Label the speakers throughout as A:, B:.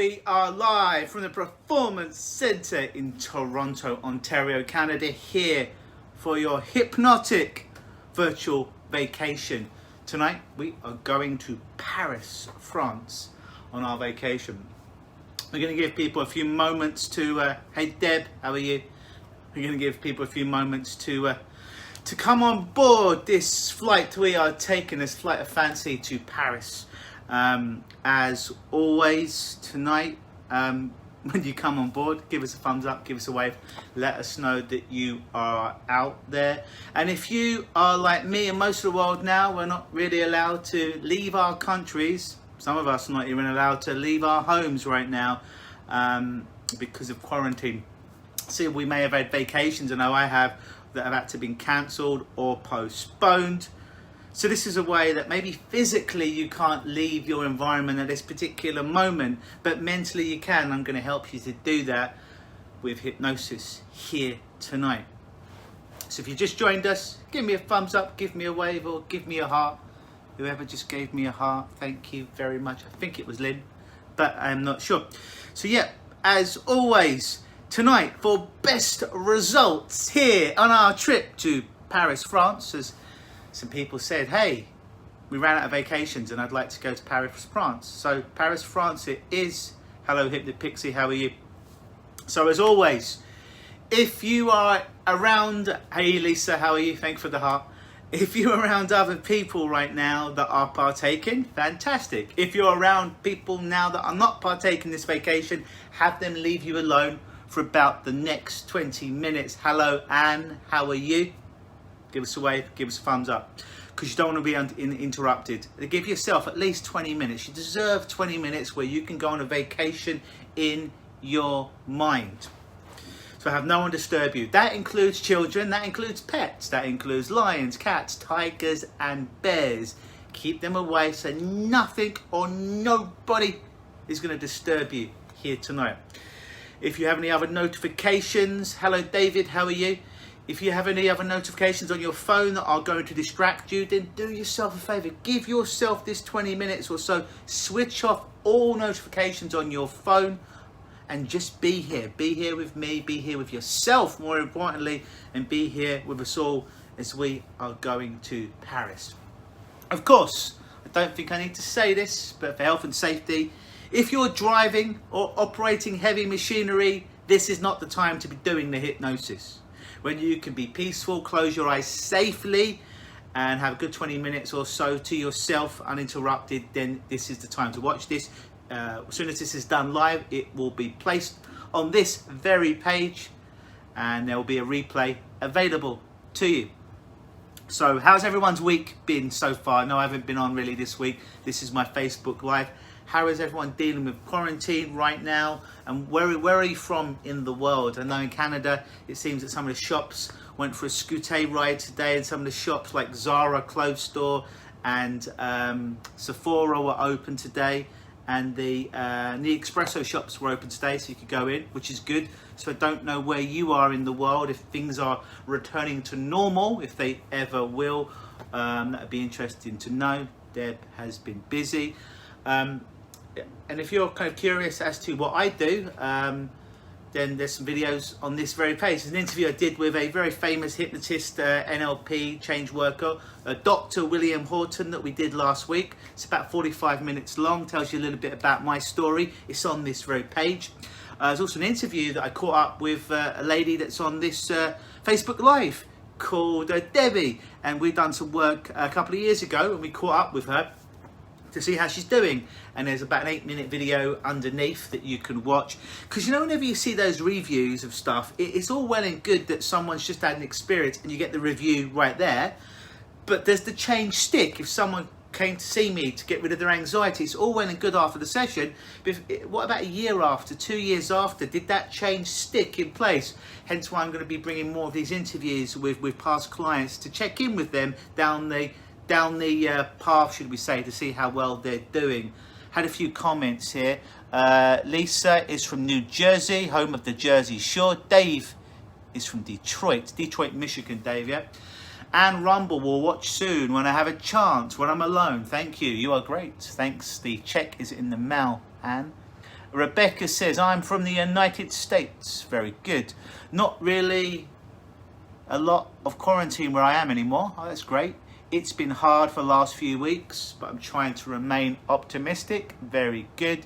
A: we are live from the Performance Centre in Toronto, Ontario, Canada, here for your Hypnotic virtual vacation. Tonight we are going to Paris, France on our vacation. We're going to give people a few moments to, hey Deb, how are you? We're going to give people a few moments to come on board this flight we are taking, this flight of fancy to Paris. As always tonight, when you come on board, give us a thumbs up, give us a wave, let us know that you are out there. And if you are like me and most of the world now, we're not really allowed to leave our countries. Some of us are not even allowed to leave our homes right now because of quarantine. So we may have had vacations, I know I have, that have had to been cancelled or postponed. So this is a way that maybe physically you can't leave your environment at this particular moment, but mentally you can. I'm going to help you to do that with hypnosis here tonight. So if you just joined us, give me a thumbs up, give me a wave, or give me a heart. Whoever just gave me a heart, thank you very much. I think it was Lynn, but I'm not sure. So yeah, as always, tonight for best results here on our trip to Paris, France, as some people said, hey, we ran out of vacations and I'd like to go to Paris, France. So Paris, France it is. Hello, Hypnot Pixie, how are you? So as always, if you are around, hey Lisa, how are you? Thanks for the heart. If you're around other people right now that are partaking, fantastic. If you're around people now that are not partaking this vacation, have them leave you alone for about the next 20 minutes. Hello, Anne, how are you? Give us a wave, give us a thumbs up, because you don't want to be interrupted. Give yourself at least 20 minutes. You deserve 20 minutes where you can go on a vacation in your mind. So have no one disturb you. That includes children, that includes pets, that includes lions, cats, tigers and bears. Keep them away so nothing or nobody is going to disturb you here tonight. If you have any other notifications, hello David, how are you? If you have any other notifications on your phone that are going to distract you, then do yourself a favor. Give yourself this 20 minutes or so. Switch off all notifications on your phone and just be here. Be here with me, be here with yourself, more importantly, and be here with us all as we are going to Paris. Of course, I don't think I need to say this, but for health and safety, if you're driving or operating heavy machinery, this is not the time to be doing the hypnosis. When you can be peaceful, close your eyes safely and have a good 20 minutes or so to yourself uninterrupted, then this is the time to watch this. As soon as this is done live, it will be placed on this very page and there will be a replay available to you. So how's everyone's week been so far? No, I haven't been on really this week. This is my Facebook Live. How is everyone dealing with quarantine right now? And where are you from in the world? I know in Canada, it seems that some of the shops went for a scooter ride today, and some of the shops like Zara clothes store and Sephora were open today, and the Espresso shops were open today, so you could go in, which is good. So I don't know where you are in the world, if things are returning to normal, if they ever will. That would be interesting to know. Deb has been busy. And if you're kind of curious as to what I do, then there's some videos on this very page. There's an interview I did with a very famous hypnotist, NLP change worker, Dr. William Horton, that we did last week. It's about 45 minutes long, tells you a little bit about my story. It's on this very page. There's also an interview that I caught up with a lady that's on this Facebook Live called Debbie, and we've done some work a couple of years ago, and we caught up with her to see how she's doing, and there's about an 8-minute video underneath that you can watch, because you know, whenever you see those reviews of stuff, it's all well and good that someone's just had an experience and you get the review right there, but there's the change stick. If someone came to see me to get rid of their anxiety, it's all well and good after the session, but what about a year after, 2 years after? Did that change stick in place? Hence why I'm going to be bringing more of these interviews with past clients to check in with them down the path, should we say, to see how well they're doing. Had a few comments here. Lisa is from New Jersey, home of the Jersey Shore. Dave is from Detroit, Michigan, Dave, yeah. Anne Rumble will watch soon when I have a chance, when I'm alone. Thank you, you are great. Thanks, the check is in the mail, Anne. Rebecca says, I'm from the United States. Very good. Not really a lot of quarantine where I am anymore. Oh, that's great. It's been hard for the last few weeks, but I'm trying to remain optimistic. Very good.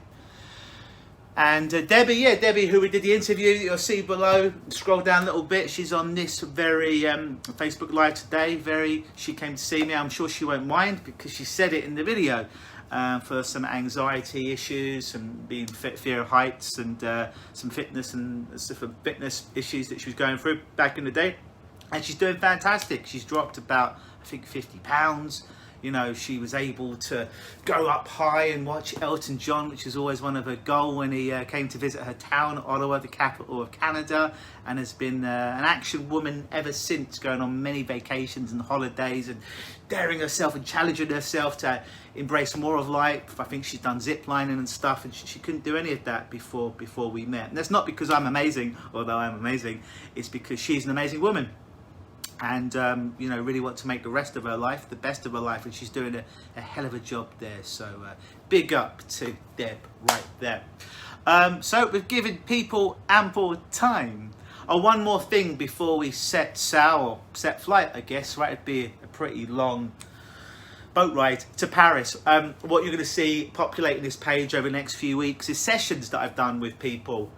A: And Debbie, who we did the interview, you'll see below, scroll down a little bit. She's on this very Facebook Live today. She came to see me. I'm sure she won't mind because she said it in the video. For some anxiety issues and being fear of heights and some fitness issues that she was going through back in the day. And she's doing fantastic. She's dropped about, I think, 50 pounds. You know, she was able to go up high and watch Elton John, which is always one of her goals, when he came to visit her town, Ottawa, the capital of Canada, and has been an action woman ever since, going on many vacations and holidays and daring herself and challenging herself to embrace more of life. I think she's done zip lining and stuff, and she couldn't do any of that before we met. And that's not because I'm amazing, although I'm amazing. It's because she's an amazing woman. And you know, really want to make the rest of her life the best of her life, and she's doing a hell of a job there. So big up to Deb right there. So we've given people ample time. One more thing before we set sail, or set flight, I guess, right? It'd be a pretty long boat ride to Paris. What you're going to see populating this page over the next few weeks is sessions that I've done with people.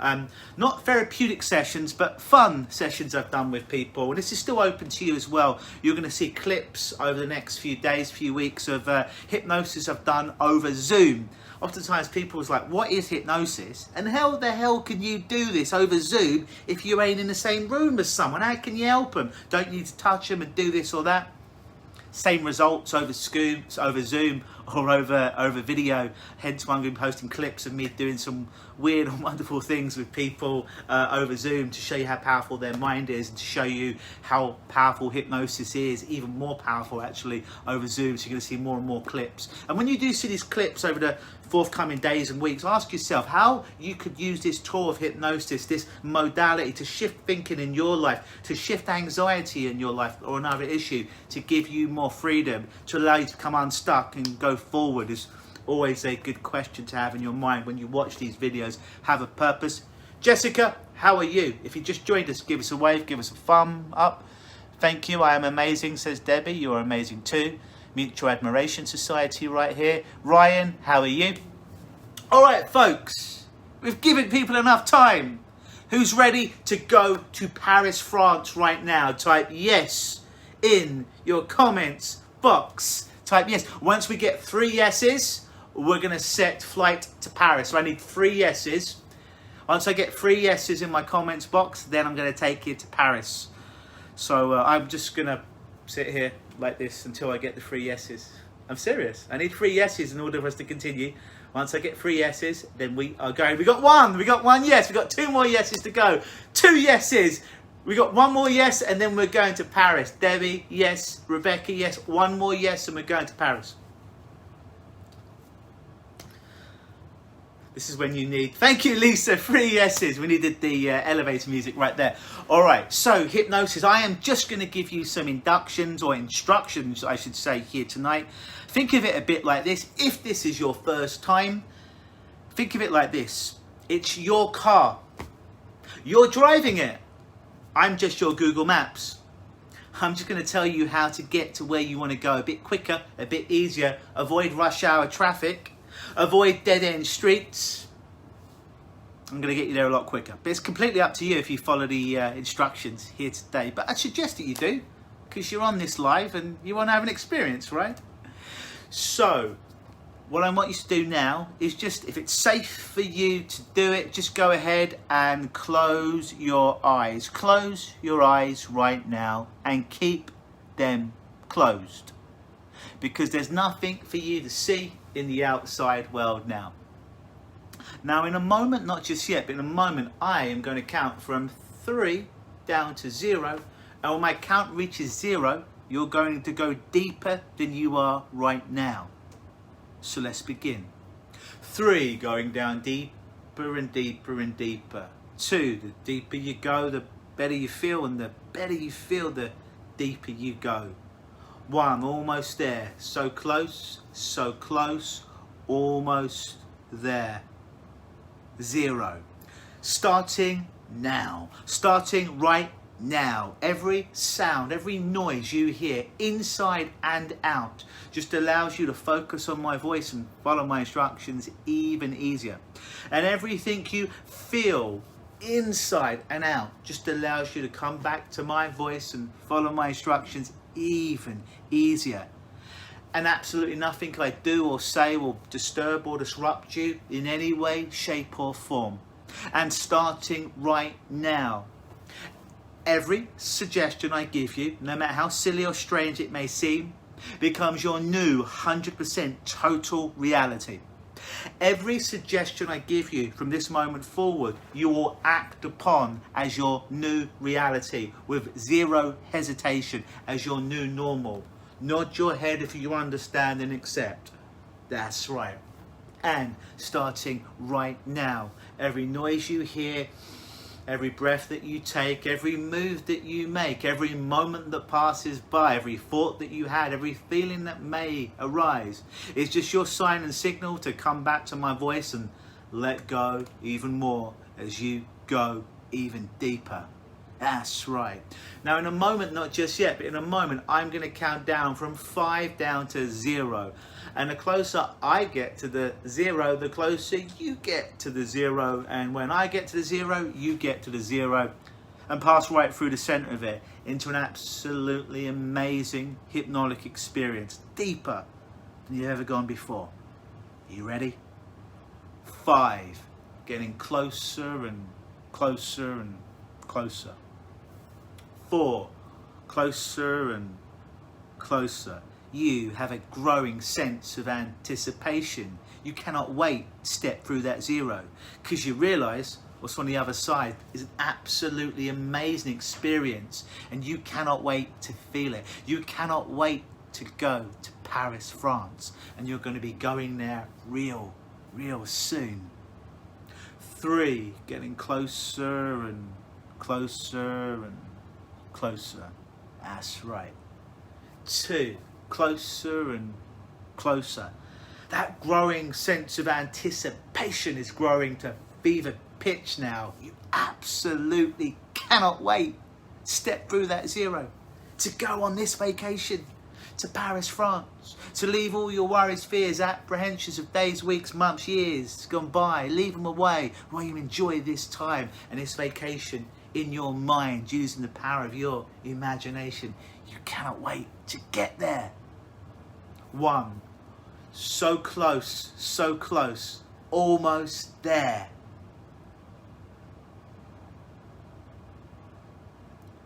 A: Not therapeutic sessions, but fun sessions I've done with people. And this is still open to you as well. You're going to see clips over the next few days, few weeks of hypnosis I've done over Zoom. Oftentimes people is like, what is hypnosis? And how the hell can you do this over Zoom if you ain't in the same room as someone? How can you help them? Don't you need to touch them and do this or that? Same results over Zoom or over video. Hence why I'm going to be posting clips of me doing some weird and wonderful things with people over Zoom to show you how powerful their mind is, and to show you how powerful hypnosis is, even more powerful actually over Zoom. So you're going to see more and more clips. And when you do see these clips over the forthcoming days and weeks, ask yourself how you could use this tool of hypnosis, this modality, to shift thinking in your life, to shift anxiety in your life or another issue, to give you more freedom, to allow you to come unstuck and go forward. Is always a good question to have in your mind when you watch these videos. Have a purpose. Jessica, how are you? If you just joined us, give us a wave, give us a thumb up. Thank you, I am amazing, says Debbie. You are amazing too. Mutual Admiration Society right here. Ryan, how are you? All right, folks, we've given people enough time. Who's ready to go to Paris, France right now? Type yes in your comments box. Type yes. Once we get 3 yeses, we're going to set flight to Paris. So I need 3 yeses. Once I get 3 yeses in my comments box, then I'm going to take you to Paris. So I'm just going to sit here like this until I get the 3 yeses. I'm serious. I need 3 yeses in order for us to continue. Once I get 3 yeses, then we are going. We got one yes. We got 2 more yeses to go. 2 yeses. We got 1 more yes, and then we're going to Paris. Debbie, yes. Rebecca, yes. 1 more yes, and we're going to Paris. This is when you need, thank you Lisa, 3 yeses. We needed the elevator music right there. All right, so hypnosis. I am just going to give you some inductions, or instructions I should say, here tonight. Think of it a bit like this. If this is your first time, think of it like this. It's your car. You're driving it. I'm just your Google Maps. I'm just going to tell you how to get to where you want to go a bit quicker, a bit easier. Avoid rush hour traffic. Avoid dead-end streets. I'm going to get you there a lot quicker. But it's completely up to you if you follow the instructions here today. But I suggest that you do, because you're on this live and you want to have an experience, right? So, what I want you to do now is just, if it's safe for you to do it, just go ahead and close your eyes. Close your eyes right now and keep them closed. Because there's nothing for you to see in the outside world now. Now in a moment, not just yet, but in a moment, I am going to count from 3 down to 0. And when my count reaches 0, you're going to go deeper than you are right now. So let's begin. 3, going down deeper and deeper and deeper. 2, the deeper you go, the better you feel, and the better you feel, the deeper you go. 1, almost there. So close, almost there. 0. Starting now. Starting right now. Every sound, every noise you hear inside and out just allows you to focus on my voice and follow my instructions even easier. And everything you feel inside and out just allows you to come back to my voice and follow my instructions even easier. And absolutely nothing I do or say will disturb or disrupt you in any way, shape or form. And starting right now, every suggestion I give you, no matter how silly or strange it may seem, becomes your new 100% total reality. Every suggestion I give you from this moment forward, you will act upon as your new reality with zero hesitation, as your new normal. Nod your head if you understand and accept. That's right. And starting right now, every noise you hear, every breath that you take, every move that you make, every moment that passes by, every thought that you had, every feeling that may arise, is just your sign and signal to come back to my voice and let go even more as you go even deeper. That's right. Now in a moment, not just yet, but in a moment, I'm going to count down from 5 down to 0. And the closer I get to the 0, the closer you get to the 0. And when I get to the 0, you get to the 0. And pass right through the center of it into an absolutely amazing hypnotic experience. Deeper than you've ever gone before. Are you ready? 5. Getting closer and closer and closer. 4. Closer and closer. You have a growing sense of anticipation. You cannot wait to step through that 0 because you realize what's on the other side is an absolutely amazing experience and you cannot wait to feel it. You cannot wait to go to Paris, France, and you're going to be going there real soon. 3. Getting closer and closer and closer. That's right. 2. Closer and closer. That growing sense of anticipation is growing to fever pitch now. You absolutely cannot wait to step through that 0, to go on this vacation to Paris, France, to leave all your worries, fears, apprehensions of days, weeks, months, years gone by, leave them away while you enjoy this time and this vacation in your mind using the power of your imagination. You cannot wait to get there. 1. So close, almost there.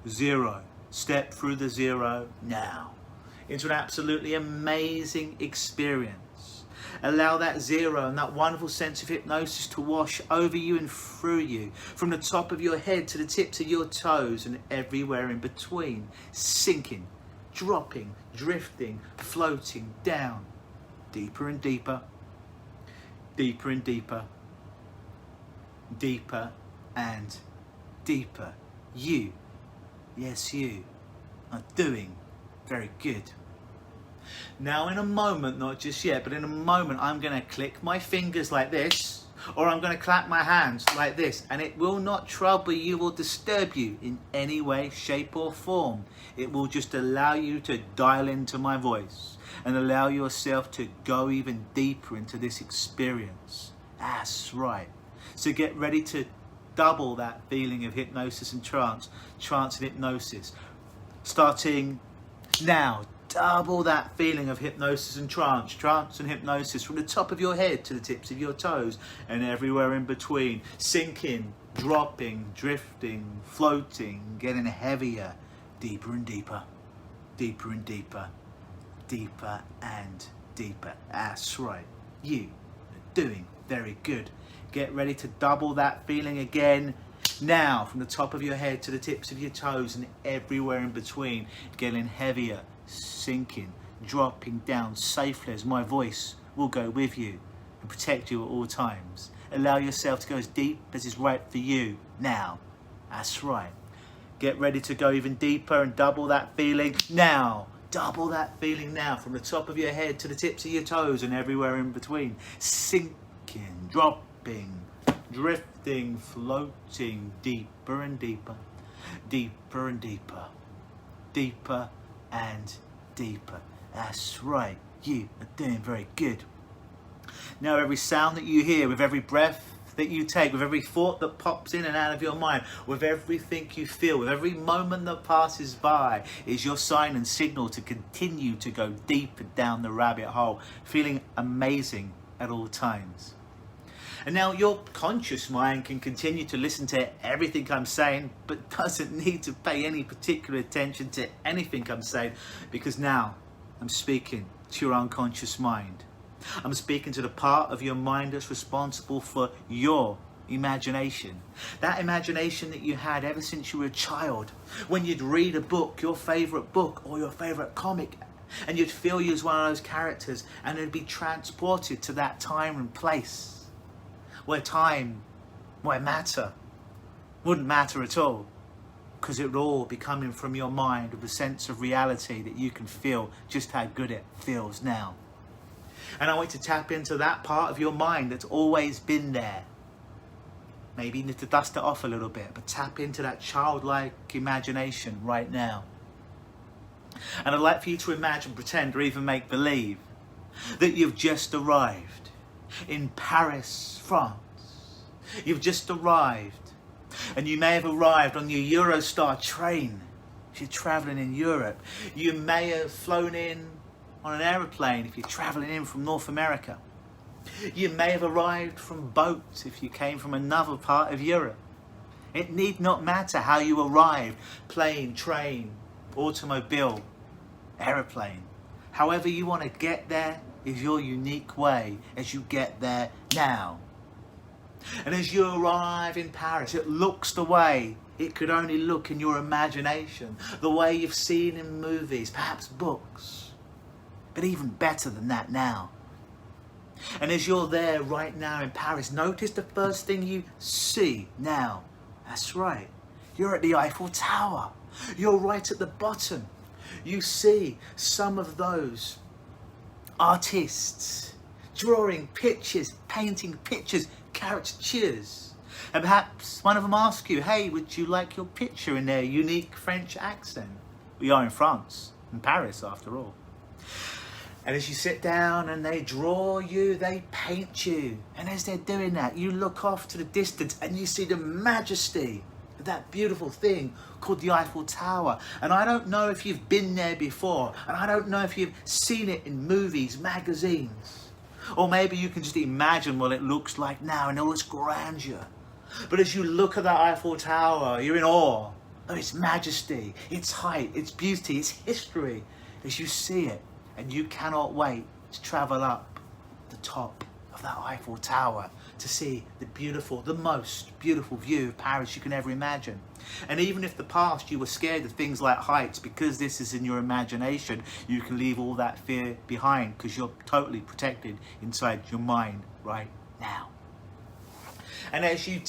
A: 0. Step through the 0 now into an absolutely amazing experience. Allow that 0 and that wonderful sense of hypnosis to wash over you and through you, from the top of your head to the tips of your toes and everywhere in between, sinking, dropping, drifting, floating down, deeper and deeper, deeper and deeper, deeper and deeper. You, yes you, are doing very good. Now in a moment, not just yet, but in a moment I'm going to click my fingers like this, or I'm going to clap my hands like this, and it will not trouble you or disturb you in any way, shape or form. It will just allow you to dial into my voice and allow yourself to go even deeper into this experience. That's right. So get ready to double that feeling of hypnosis and trance and hypnosis. Starting now, double that feeling of hypnosis and trance and hypnosis, from the top of your head to the tips of your toes and everywhere in between. Sinking, dropping, drifting, floating, getting heavier, deeper and deeper, deeper and deeper, deeper and deeper. That's right. You are doing very good. Get ready to double that feeling again. Now, from the top of your head to the tips of your toes and everywhere in between, getting heavier, sinking, dropping down safely as my voice will go with you and protect you at all times. Allow yourself to go as deep as is right for you now. That's right. Get ready to go even deeper and double that feeling now. Double that feeling now, from the top of your head to the tips of your toes and everywhere in between. Sinking, dropping, drifting, floating deeper and deeper, deeper and deeper, deeper and deeper. That's right, you are doing very good. Now every sound that you hear, with every breath that you take, with every thought that pops in and out of your mind, with everything you feel, with every moment that passes by, is your sign and signal to continue to go deeper down the rabbit hole, feeling amazing at all times. And now your conscious mind can continue to listen to everything I'm saying, but doesn't need to pay any particular attention to anything I'm saying, because now I'm speaking to your unconscious mind. I'm speaking to the part of your mind that's responsible for your imagination. That imagination that you had ever since you were a child, when you'd read a book, your favourite book or your favourite comic, and you'd feel you as one of those characters, and it'd be transported to that time and place where matter wouldn't matter at all, because it would all be coming from your mind with a sense of reality that you can feel just how good it feels now. And I want you to tap into that part of your mind that's always been there. Maybe you need to dust it off a little bit, but tap into that childlike imagination right now. And I'd like for you to imagine, pretend, or even make believe that you've just arrived in Paris, France. You've just arrived, and you may have arrived on your Eurostar train if you're travelling in Europe. You may have flown in on an aeroplane if you're travelling in from North America. You may have arrived from boat if you came from another part of Europe. It need not matter how you arrived: plane, train, automobile, aeroplane. However you want to get there is your unique way as you get there now. And as you arrive in Paris, it looks the way it could only look in your imagination, the way you've seen in movies, perhaps books. But even better than that now. And as you're there right now in Paris, notice the first thing you see now. That's right, you're at the Eiffel Tower. You're right at the bottom. You see some of those artists drawing pictures, painting pictures, caricatures. And perhaps one of them asks you, hey, would you like your picture in their unique French accent? We are in France, in Paris after all. And as you sit down and they draw you, they paint you. And as they're doing that, you look off to the distance and you see the majesty of that beautiful thing called the Eiffel Tower. And I don't know if you've been there before, and I don't know if you've seen it in movies, magazines, or maybe you can just imagine what it looks like now in all its grandeur. But as you look at that Eiffel Tower, you're in awe of its majesty, its height, its beauty, its history, as you see it. And you cannot wait to travel up the top of that Eiffel Tower to see the most beautiful view of Paris you can ever imagine. And even if in the past you were scared of things like heights, because this is in your imagination, you can leave all that fear behind, because you're totally protected inside your mind right now. And as you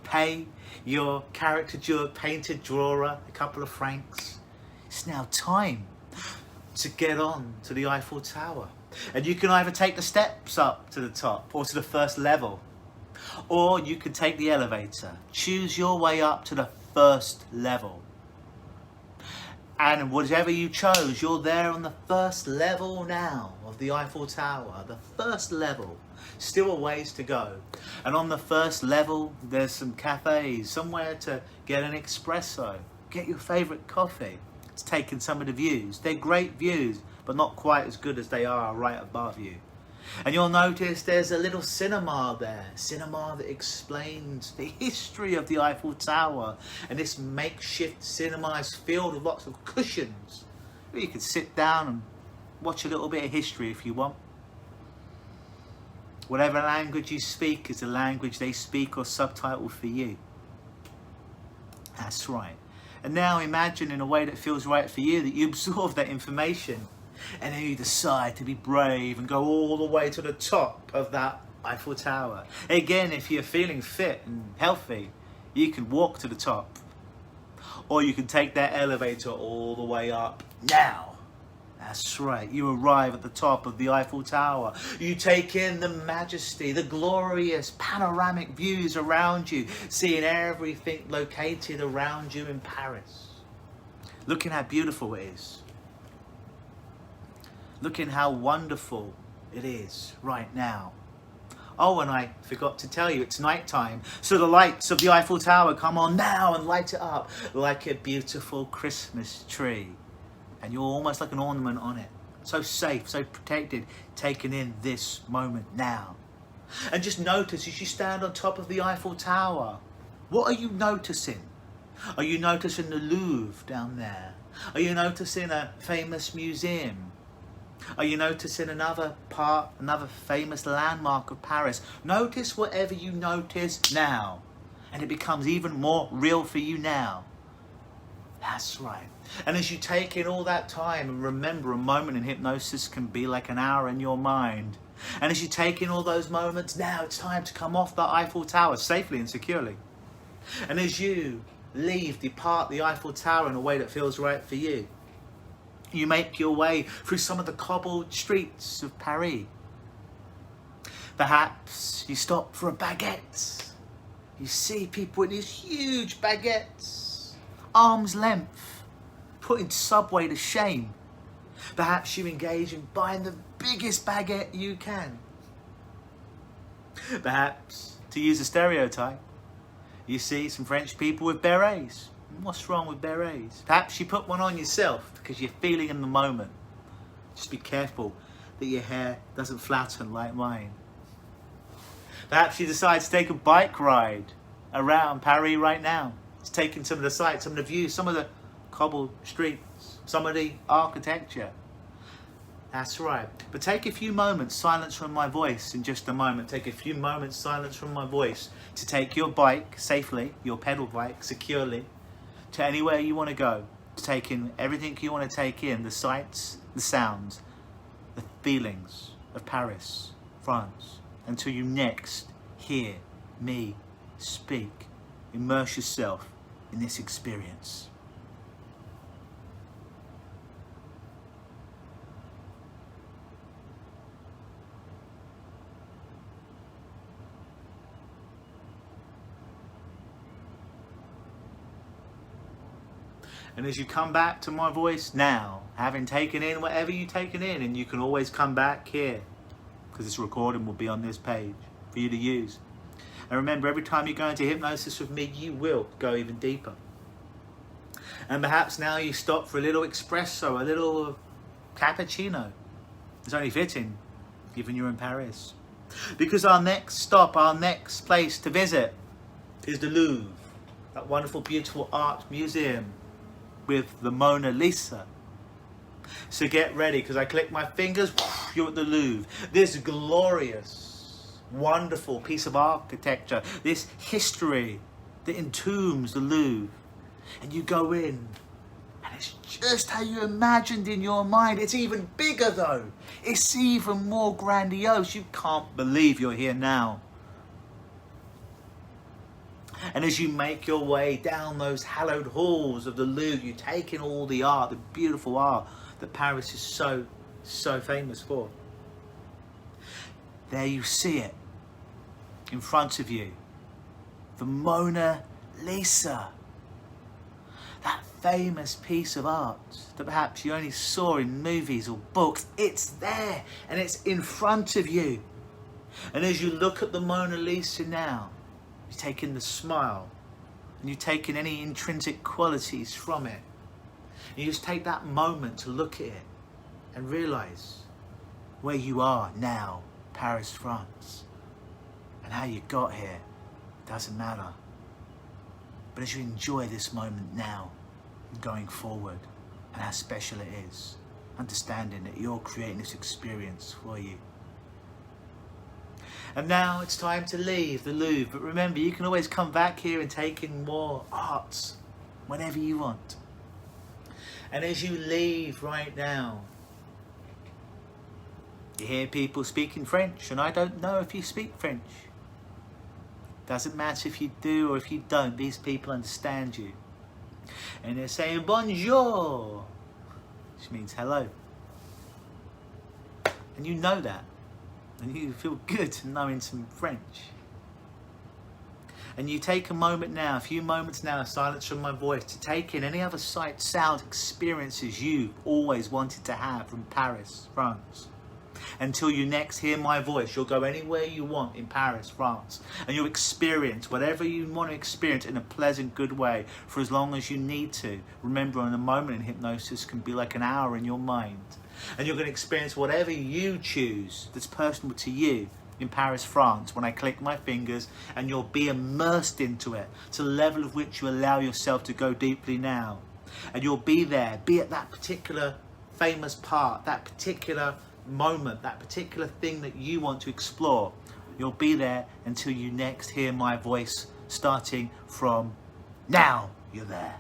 A: pay your caricature painted drawer a couple of francs, it's now time to get on to the Eiffel Tower. And you can either take the steps up to the top or to the first level, or you can take the elevator. Choose your way up to the first level. And whatever you chose, you're there on the first level now of the Eiffel Tower. The first level. Still a ways to go. And on the first level, there's some cafes, somewhere to get an espresso, get your favourite coffee. It's taking some of the views. They're great views, but not quite as good as they are right above you. And you'll notice there's a little cinema there. Cinema that explains the history of the Eiffel Tower. And this makeshift cinema is filled with lots of cushions, where you can sit down and watch a little bit of history if you want. Whatever language you speak is the language they speak or subtitle for you. That's right. And now imagine, in a way that feels right for you, that you absorb that information and then you decide to be brave and go all the way to the top of that Eiffel Tower. Again, if you're feeling fit and healthy, you can walk to the top. Or you can take that elevator all the way up now. That's right, you arrive at the top of the Eiffel Tower. You take in the majesty, the glorious panoramic views around you, seeing everything located around you in Paris. Looking how beautiful it is. Looking how wonderful it is right now. Oh, and I forgot to tell you, it's nighttime, so the lights of the Eiffel Tower come on now and light it up like a beautiful Christmas tree. And you're almost like an ornament on it. So safe, so protected, taking in this moment now. And just notice as you stand on top of the Eiffel Tower, what are you noticing? Are you noticing the Louvre down there? Are you noticing a famous museum? Are you noticing another famous landmark of Paris? Notice whatever you notice now. And it becomes even more real for you now. That's right. And as you take in all that time, and remember, a moment in hypnosis can be like an hour in your mind. And as you take in all those moments, now it's time to come off the Eiffel Tower safely and securely. And as you depart the Eiffel Tower in a way that feels right for you, you make your way through some of the cobbled streets of Paris. Perhaps you stop for a baguette. You see people with these huge baguettes, arm's length, putting Subway to shame. Perhaps you engage in buying the biggest baguette you can. Perhaps, to use a stereotype, you see some French people with berets. What's wrong with berets? Perhaps you put one on yourself because you're feeling in the moment. Just be careful that your hair doesn't flatten like mine. Perhaps you decide to take a bike ride around Paris right now. It's taking some of the sights, some of the views, some of the cobbled streets, some of the architecture. That's right. But take a few moments silence from my voice in just a moment. Take a few moments silence from my voice to take your bike safely, your pedal bike securely, to anywhere you want to go. To take in everything you want to take in, the sights, the sounds, the feelings of Paris, France, until you next hear me speak. Immerse yourself in this experience. And as you come back to my voice now, having taken in whatever you've taken in, and you can always come back here, because this recording will be on this page for you to use. And remember, every time you go into hypnosis with me, you will go even deeper. And perhaps now you stop for a little espresso, a little cappuccino. It's only fitting, given you're in Paris. Because our next stop, our next place to visit is the Louvre, that wonderful, beautiful art museum with the Mona Lisa. So get ready, because I click my fingers, you're at the Louvre. This glorious, wonderful piece of architecture, this history that entombs the Louvre. And you go in, and it's just how you imagined in your mind. It's even bigger though. It's even more grandiose. You can't believe you're here now. And as you make your way down those hallowed halls of the Louvre, you take in all the art, the beautiful art that Paris is so famous for. There you see it, in front of you, the Mona Lisa. That famous piece of art that perhaps you only saw in movies or books. It's there, and it's in front of you. And as you look at the Mona Lisa now, you take in the smile, and you take in any intrinsic qualities from it. You just take that moment to look at it and realize where you are now, Paris, France. And how you got here doesn't matter. But as you enjoy this moment now, going forward, and how special it is, understanding that you're creating this experience for you. And now it's time to leave the Louvre. But remember, you can always come back here and take in more arts whenever you want. And as you leave right now, you hear people speaking French, and I don't know if you speak French. Doesn't matter if you do or if you don't, these people understand you. And they're saying bonjour, which means hello. And you know that. And you feel good knowing some French. And you take a moment now, a few moments now, silence from my voice, to take in any other sight, sound, experiences you've always wanted to have from Paris, France. Until you next hear my voice, you'll go anywhere you want in Paris, France, and you'll experience whatever you want to experience in a pleasant, good way for as long as you need to. Remember, in a moment in hypnosis can be like an hour in your mind. And you're going to experience whatever you choose that's personal to you in Paris, France, when I click my fingers, and you'll be immersed into it to the level of which you allow yourself to go deeply now. And you'll be there, be at that particular famous part, that particular moment, that particular thing that you want to explore. You'll be there until you next hear my voice, starting from now. You're there.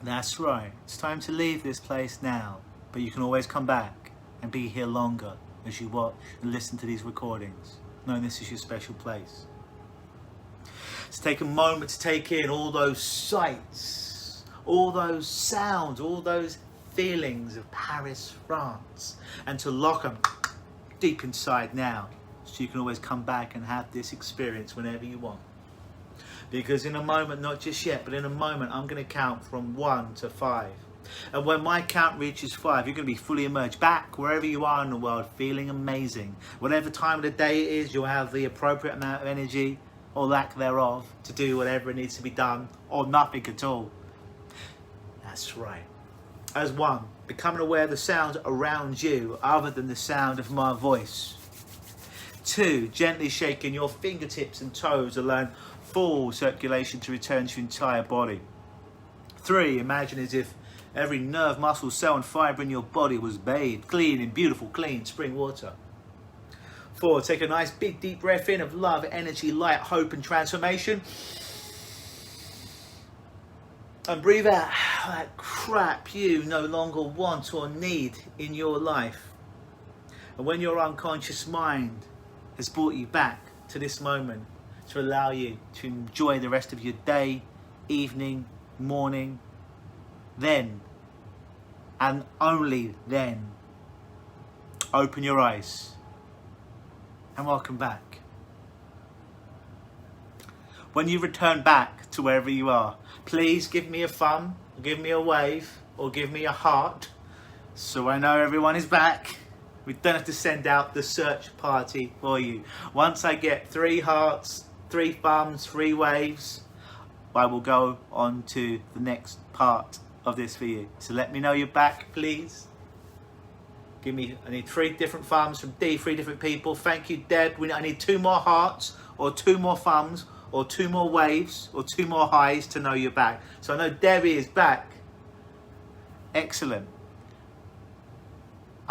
A: That's right. It's time to leave this place now, but you can always come back and be here longer as you watch and listen to these recordings, knowing this is your special place. So take a moment to take in all those sights, all those sounds, all those feelings of Paris, France, and to lock them deep inside now, so you can always come back and have this experience whenever you want. Because in a moment, not just yet, but in a moment, I'm going to count from 1 to 5. And when my count reaches 5, you're going to be fully immersed back wherever you are in the world, feeling amazing. Whatever time of the day it is, you'll have the appropriate amount of energy, or lack thereof, to do whatever needs to be done, or nothing at all. That's right. As 1, becoming aware of the sounds around you, other than the sound of my voice. 2, gently shaking your fingertips and toes, allowing full circulation to return to your entire body. 3, imagine as if every nerve, muscle, cell and fibre in your body was bathed clean in beautiful, clean spring water. 4, take a nice big deep breath in of love, energy, light, hope and transformation. And breathe out that crap you no longer want or need in your life. And when your unconscious mind has brought you back to this moment, to allow you to enjoy the rest of your day, evening, morning, then, and only then, open your eyes and welcome back. When you return back to wherever you are, please give me a thumb, give me a wave, or give me a heart, so I know everyone is back. We don't have to send out the search party for you. Once I get 3 hearts, 3 thumbs, 3 waves, I will go on to the next part of this for you. So let me know you're back, please. I need 3 different thumbs from 3 different people. Thank you, Deb. I need 2 more hearts, or 2 more thumbs, or 2 more waves, or 2 more highs to know you're back. So I know Debbie is back. Excellent.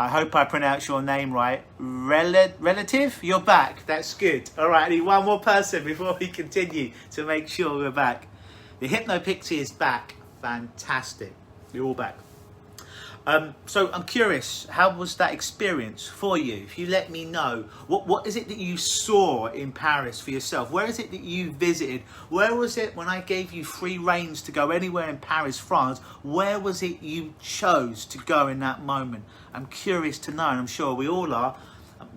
A: I hope I pronounced your name right. Relative, you're back. That's good. All right, I need 1 more person before we continue to make sure we're back. The Hypno Pixie is back. Fantastic. You're all back. So I'm curious, how was that experience for you? If you let me know, what is it that you saw in Paris for yourself? Where is it that you visited? Where was it when I gave you free reins to go anywhere in Paris, France? Where was it you chose to go in that moment? I'm curious to know, and I'm sure we all are,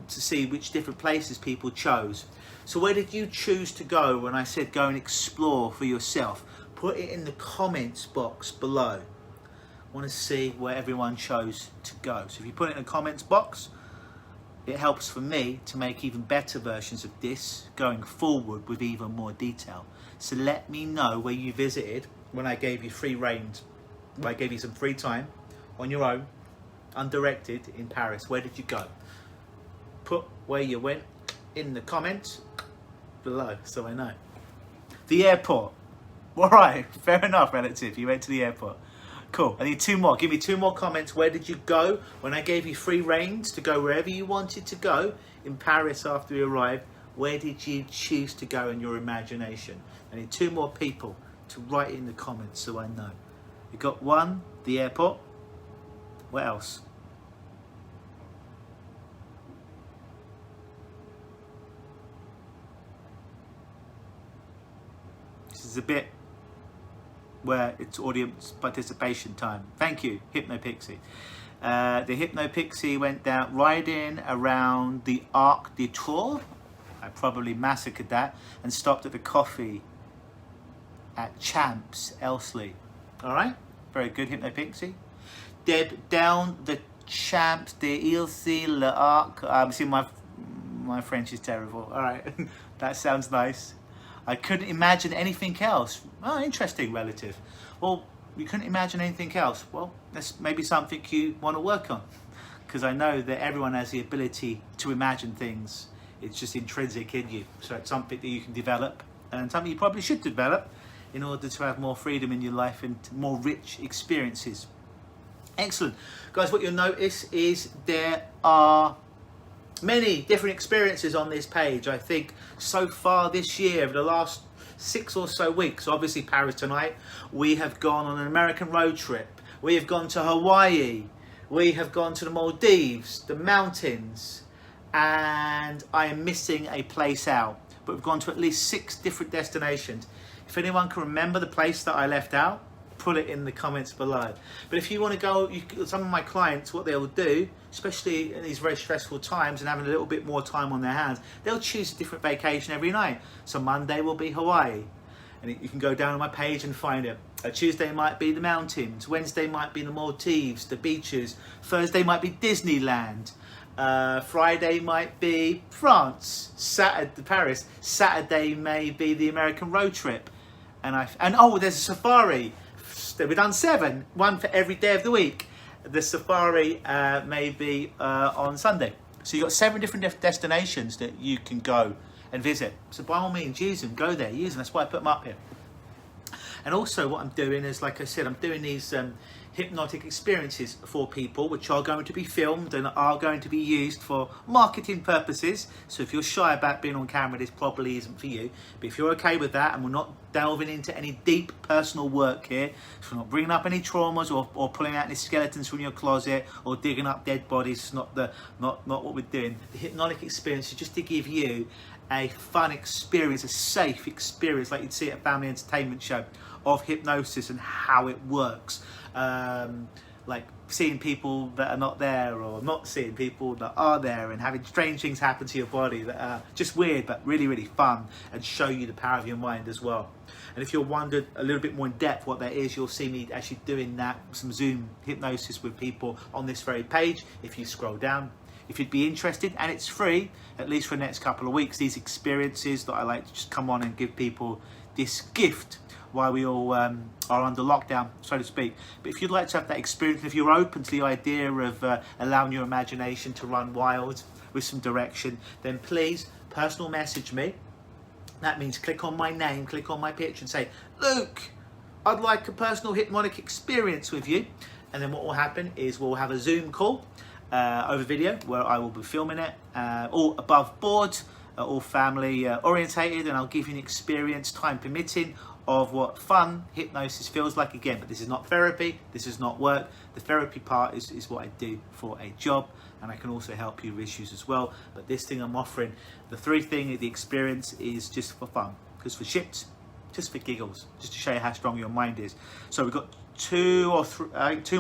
A: to see which different places people chose. So where did you choose to go when I said go and explore for yourself? Put it in the comments box below. I want to see where everyone chose to go. So if you put it in the comments box, it helps for me to make even better versions of this going forward with even more detail. So let me know where you visited when I gave you free reins, when I gave you some free time on your own, undirected in Paris. Where did you go? Put where you went in the comments below so I know. The airport. All right, fair enough, relative. You went to the airport. Cool. I need 2 more. Give me 2 more comments. Where did you go when I gave you free reins to go wherever you wanted to go in Paris after you arrived? Where did you choose to go in your imagination? I need 2 more people to write it in the comments so I know. You got 1, the airport. What else? This is a bit where it's audience participation time. Thank you, Hypnopixie. The Hypnopixie went down riding around the Arc de Triomphe. I probably massacred that, and stopped at the coffee at Champs, Elsley. All right, very good, Hypnopixie. Deb, down the Champs de Elsley, l'Arc. See, my French is terrible. All right, that sounds nice. I couldn't imagine anything else. Oh, interesting, relative. Well, you couldn't imagine anything else. Well, that's maybe something you want to work on, because I know that everyone has the ability to imagine things. It's just intrinsic in you. So it's something that you can develop, and something you probably should develop in order to have more freedom in your life and more rich experiences. Excellent. Guys, what you'll notice is there are many different experiences on this page. I think so far this year, over the last 6 or so weeks, obviously Paris tonight, we have gone on an American road trip. We have gone to Hawaii. We have gone to the Maldives, the mountains, and I am missing a place out. But we've gone to at least 6 different destinations. If anyone can remember the place that I left out, put it in the comments below. But if you want to go, some of my clients, what they'll do, especially in these very stressful times and having a little bit more time on their hands, they'll choose a different vacation every night. So Monday will be Hawaii, and you can go down on my page and find it. Tuesday might be the mountains, Wednesday might be the Maldives, the beaches, Thursday might be Disneyland, Friday might be France, Saturday Paris, Saturday may be the American road trip, and oh, there's a safari. We've done 7, 1 for every day of the week. The safari may be on Sunday. So you've got 7 different destinations that you can go and visit. So by all means, use them, go there, use them. That's why I put them up here. And also what I'm doing is, like I said, I'm doing these hypnotic experiences for people, which are going to be filmed and are going to be used for marketing purposes. So if you're shy about being on camera, this probably isn't for you. But if you're okay with that, and we're not delving into any deep personal work here, so we're not bringing up any traumas or pulling out any skeletons from your closet or digging up dead bodies. It's not what we're doing. The hypnotic experience is just to give you a fun experience, a safe experience, like you'd see at a family entertainment show, of hypnosis and how it works. Like seeing people that are not there, or not seeing people that are there, and having strange things happen to your body that are just weird but really, really fun, and show you the power of your mind as well. And if you're wondered a little bit more in depth what that is, you'll see me actually doing that, some Zoom hypnosis with people on this very page if you scroll down. If you'd be interested, and it's free, at least for the next couple of weeks, these experiences that I like to just come on and give people this gift while we all are under lockdown, so to speak. But if you'd like to have that experience, if you're open to the idea of allowing your imagination to run wild with some direction, then please personal message me. That means click on my name, click on my picture and say, Luke, I'd like a personal hypnotic experience with you. And then what will happen is we'll have a Zoom call over video where I will be filming it, all above board, all family orientated, and I'll give you an experience, time permitting, of what fun hypnosis feels like again. But this is not therapy, this is not work. The therapy part is what I do for a job, and I can also help you with issues as well. But this thing I'm offering, the the experience is just for fun, because for shits, just for giggles, just to show you how strong your mind is. So we've got 2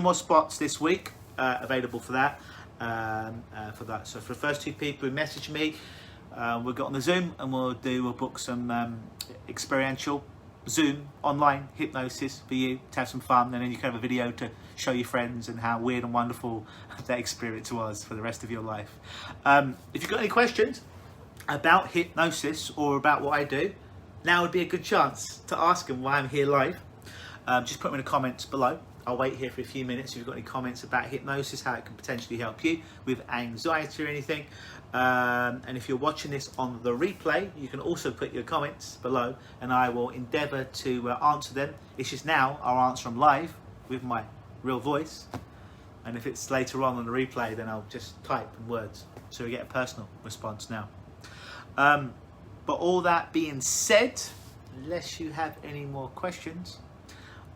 A: more spots this week available for that. So for the first 2 people who message me, we'll get on the Zoom and we'll book some experiential Zoom online hypnosis for you to have some fun, and then you can have a video to show your friends and how weird and wonderful that experience was for the rest of your life. If you've got any questions about hypnosis or about what I do, now would be a good chance to ask them while I'm here live. Just put them in the comments below. I'll wait here for a few minutes if you've got any comments about hypnosis, how it can potentially help you with anxiety or anything. And if you're watching this on the replay, you can also put your comments below and I will endeavour to answer them. It's just now I'll answer them live with my real voice. And if it's later on the replay, then I'll just type in words. So we get a personal response now. But all that being said, unless you have any more questions,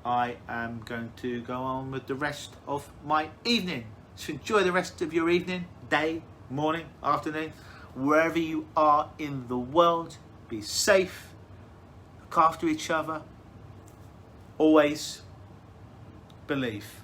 A: I am going to go on with the rest of my evening. So enjoy the rest of your evening, day, morning, afternoon, wherever you are in the world. Be safe, look after each other, always believe.